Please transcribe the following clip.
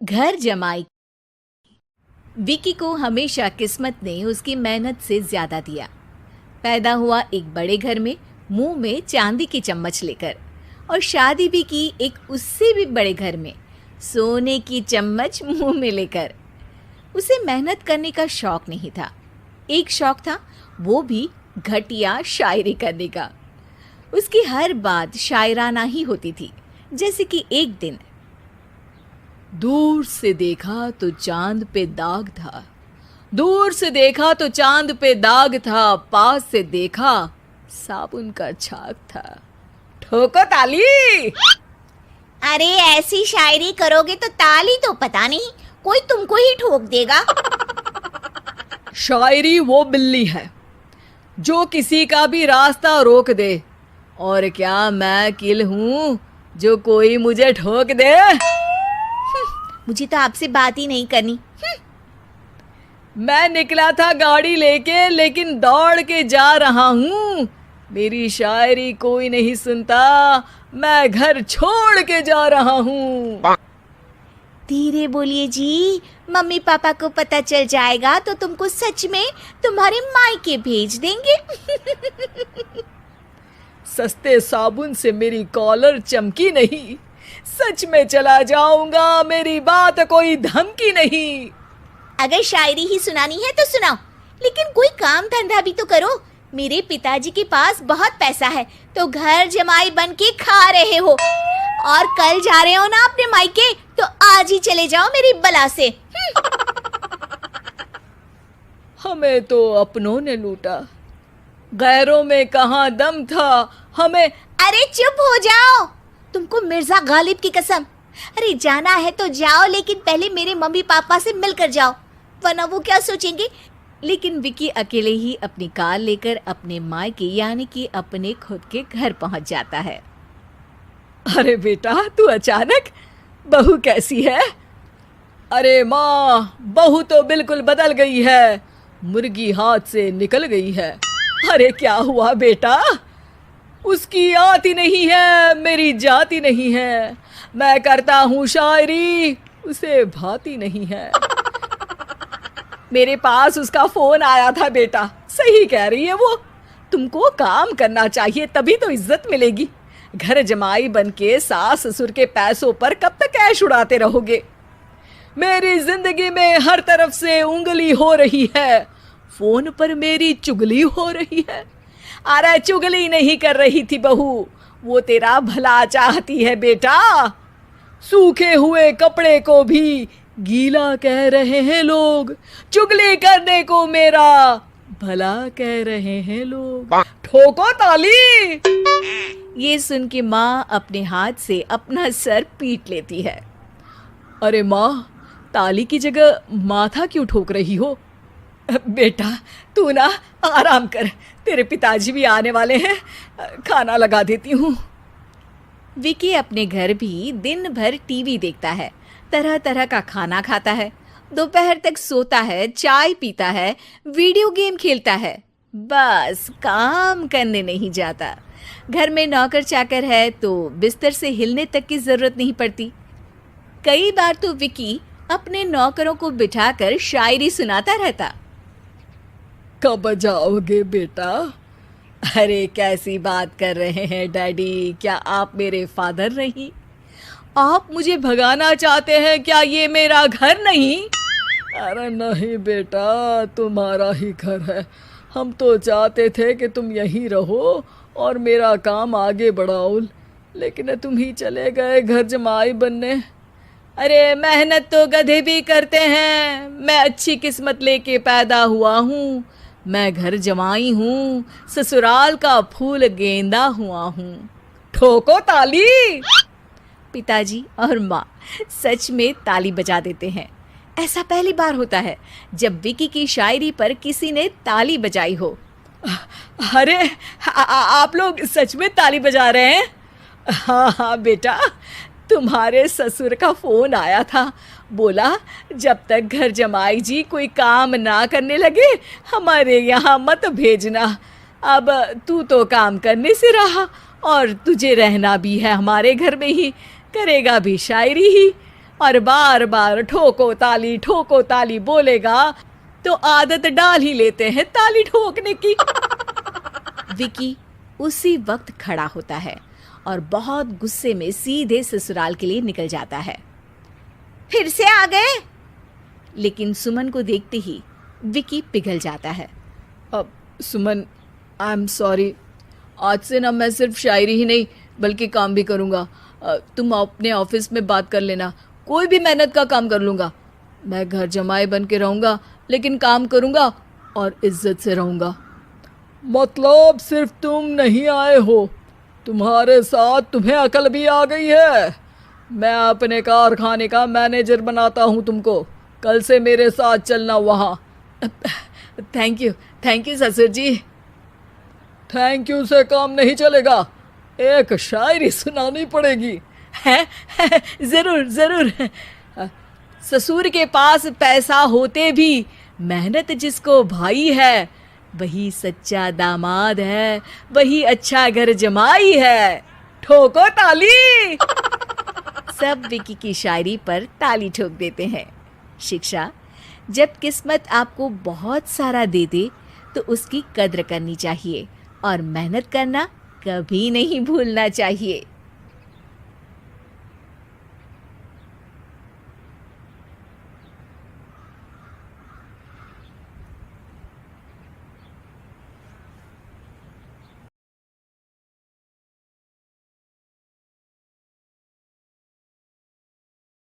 घर जमाई। विकी को हमेशा किस्मत ने उसकी मेहनत से ज्यादा दिया। पैदा हुआ एक बड़े घर में, मुंह में चांदी की चम्मच लेकर, और शादी भी की एक उससे भी बड़े घर में, सोने की चम्मच मुंह में लेकर। उसे मेहनत करने का शौक नहीं था। एक शौक था, वो भी घटिया शायरी करने का। उसकी हर बात शायराना ही होती थी। जैसे कि एक दिन, दूर से देखा तो चांद पे दाग था, दूर से देखा तो चांद पे दाग था, पास से देखा साबुन का छाग था। ठोको ताली। अरे ऐसी शायरी करोगे तो ताली तो पता नहीं, कोई तुमको ही ठोक देगा। शायरी वो बिल्ली है जो किसी का भी रास्ता रोक दे, और क्या मैं किल हूं जो कोई मुझे ठोक दे। मुझे तो आपसे बात ही नहीं करनी। मैं निकला था गाड़ी लेके, लेकिन दौड़ के जा रहा हूँ। मेरी शायरी कोई नहीं सुनता, मैं घर छोड़ के जा रहा हूँ। धीरे बोलिए जी, मम्मी पापा को पता चल जाएगा तो तुमको सच में तुम्हारे मायके भेज देंगे। सस्ते साबुन से मेरी कॉलर चमकी नहीं, सच में चला जाऊंगा, मेरी बात कोई धमकी नहीं। अगर शायरी ही सुनानी है तो सुनाओ, लेकिन कोई काम धंधा भी तो करो। मेरे पिताजी के पास बहुत पैसा है, तो घर जमाई बन के खा रहे हो, और कल जा रहे हो ना अपने मायके, तो आज ही चले जाओ मेरी बला से। हमें तो अपनों ने लूटा, गैरों में कहाँ दम था हमें। अरे चुप हो जाओ, तुमको मिर्जा गालिब की कसम। अरे जाना है तो जाओ, लेकिन पहले मेरे मम्मी पापा से मिलकर जाओ, वरना वो क्या सोचेंगे। लेकिन विकी अकेले ही अपनी कार लेकर अपने मायके यानी कि अपने खुद के घर पहुंच जाता है। अरे बेटा, तू अचानक, बहू कैसी है? अरे माँ, बहू तो बिल्कुल बदल गई है, मुर्गी हाथ से निकल गई है। अरे क्या हुआ बेटा? उसकी आती नहीं है, मेरी जाती नहीं है। मैं करता हूँ शायरी, उसे भाती नहीं है। मेरे पास उसका फोन आया था बेटा, सही कह रही है वो। तुमको काम करना चाहिए, तभी तो इज्जत मिलेगी। घर जमाई बनके सास ससुर के पैसों पर कब तक ऐश उड़ाते रहोगे? मेरी जिंदगी में हर तरफ से उंगली हो रही है, फोन पर मेरी चुगली हो रही है। अरे चुगली नहीं कर रही थी बहू, वो तेरा भला चाहती है बेटा। सूखे हुए कपड़े को भी गीला कह रहे हैं लोग, चुगली करने को मेरा भला कह रहे हैं लोग। ठोको ताली। ये सुन के माँ अपने हाथ से अपना सर पीट लेती है। अरे माँ, ताली की जगह माथा क्यों ठोक रही हो? बेटा तू ना आराम कर, तेरे पिताजी भी आने वाले हैं, खाना लगा देती हूँ। विकी अपने घर भी दिन भर टीवी देखता है, तरह तरह का खाना खाता है, दोपहर तक सोता है, चाय पीता है, वीडियो गेम खेलता है, बस काम करने नहीं जाता। घर में नौकर चाकर है तो बिस्तर से हिलने तक की जरूरत नहीं पड़ती। कई बार तो विकी अपने नौकरों को बिठाकर शायरी सुनाता रहता। कब जाओगे बेटा? अरे कैसी बात कर रहे हैं डैडी, क्या आप मेरे फादर नहीं? आप मुझे भगाना चाहते हैं क्या? ये मेरा घर नहीं। अरे नहीं बेटा, तुम्हारा ही घर है। हम तो चाहते थे कि तुम यहीं रहो और मेरा काम आगे बढ़ाओ, लेकिन तुम ही चले गए घर जमाई बनने। अरे मेहनत तो गधे भी करते हैं, मैं अच्छी किस्मत लेके पैदा हुआ हूँ, मैं घर जमाई हूँ, ससुराल का फूल गेंदा हुआ हूँ। ठोको ताली। पिताजी और माँ सच में ताली बजा देते हैं। ऐसा पहली बार होता है जब विकी की शायरी पर किसी ने ताली बजाई हो। अरे आप लोग सच में ताली बजा रहे हैं? हाँ हाँ बेटा, तुम्हारे ससुर का फोन आया था, बोला जब तक घर जमाई जी कोई काम ना करने लगे हमारे यहाँ मत भेजना। अब तू तो काम करने से रहा और तुझे रहना भी है हमारे घर में ही, करेगा भी शायरी ही। और बार बार ठोको ताली बोलेगा तो आदत डाल ही लेते हैं ताली ठोकने की। विकी उसी वक्त खड़ा होता है और बहुत गुस्से में सीधे ससुराल के लिए निकल जाता है। फिर से आ गए? लेकिन सुमन को देखते ही विकी पिघल जाता है। अब सुमन, आई एम सॉरी, आज से ना मैं सिर्फ शायरी ही नहीं बल्कि काम भी करूँगा। तुम अपने ऑफिस में बात कर लेना, कोई भी मेहनत का काम कर लूँगा। मैं घर जमाई बन के रहूँगा लेकिन काम करूँगा और इज्जत से रहूँगा। मतलब सिर्फ तुम नहीं आए हो, तुम्हारे साथ तुम्हें अकल भी आ गई है। मैं अपने कारखाने का मैनेजर बनाता हूँ तुमको, कल से मेरे साथ चलना वहाँ। थैंक यू ससुर जी। थैंक यू से काम नहीं चलेगा, एक शायरी सुनानी पड़ेगी। है? जरूर। ससुर के पास पैसा होते भी मेहनत जिसको भाई है, वही सच्चा दामाद है, वही अच्छा घर जमाई है। ठोको ताली। सब विकी की शायरी पर ताली ठोक देते हैं। शिक्षा: जब किस्मत आपको बहुत सारा दे दे तो उसकी कद्र करनी चाहिए और मेहनत करना कभी नहीं भूलना चाहिए।